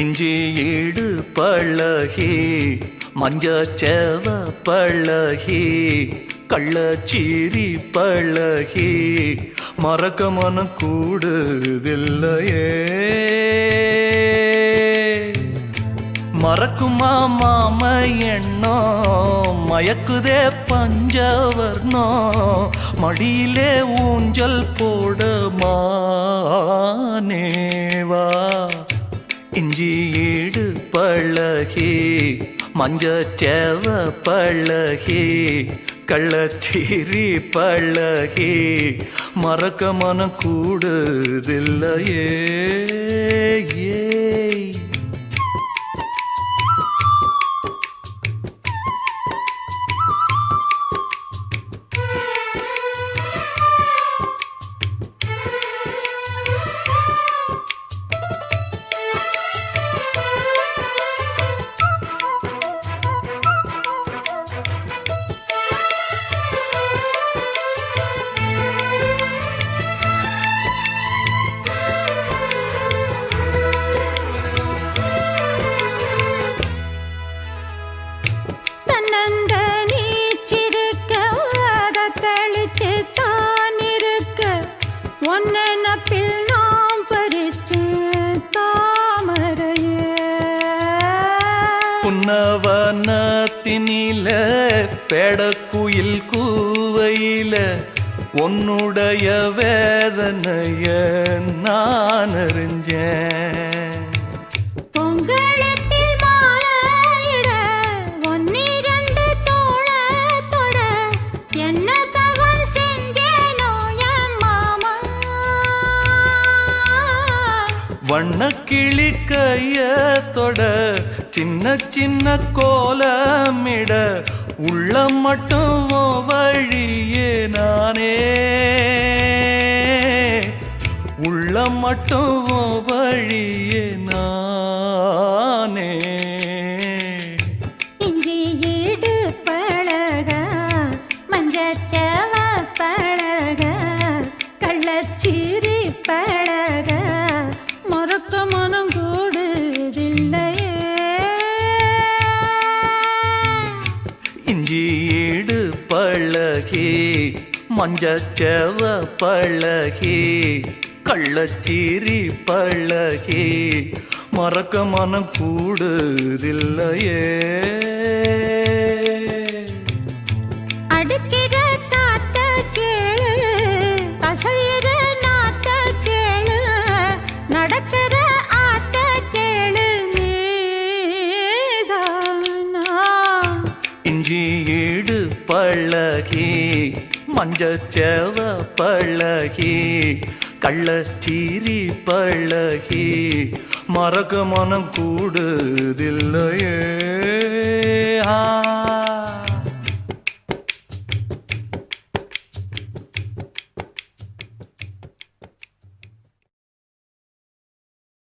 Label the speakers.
Speaker 1: இஞ்சி ஈடு பழகி மஞ்சச்சேவ பழகி கள்ளச்சீரி பழகி மறக்க மனம் கூடுதில்லையே. மறக்குமா மாம எண்ணம் மயக்குதே பஞ்சவர்ணோ மடியிலே ஊஞ்சல் போட மானேவா. இஞ்சி ஈடு பழகி மஞ்சச்சேவ பழகி கள்ளச்சீரி பழகி மறக்க மனம் கூடுதில்லையே. புன்னவனத்தினில பேடக்குயில் கூவையில உன்னுடைய வேதனைய நான் அறிஞ்சேன்.
Speaker 2: பொங்கலத்தில் மாலையிட ஒன்னிரண்டு தோளத்தோட என்ன தவம் செஞ்சேனோ என் மாமா.
Speaker 1: வண்ணக்கிளி கையத்தோட சின்ன சின்ன கோலமிட உள்ளம் மட்டும் வழியே நானே உள்ளம் மட்டும் வழியே நானே.
Speaker 2: இஞ்சி ஈடு பழக மஞ்சச்சேவ பழக கள்ளச்சீரி பழக மறக்க மனம் கூடுதில்லையே.
Speaker 1: இஞ்சி ஈடு பழகி மஞ்சச்சேவ பழகி கள்ளச்சீரி பழகி மறக்க மனம் கூடுதில்லையே.
Speaker 2: அடுக்கிற காத்த கேளு கசையிற நாத்த கேளு நடக்கிற ஆத்த கேளு நீதானா.
Speaker 1: இஞ்சி ஈடு பழகி மஞ்சச்சேவ பழகி கள்ளச்சீரி பழகி மறக்க மனம் கூடுதில்லையே.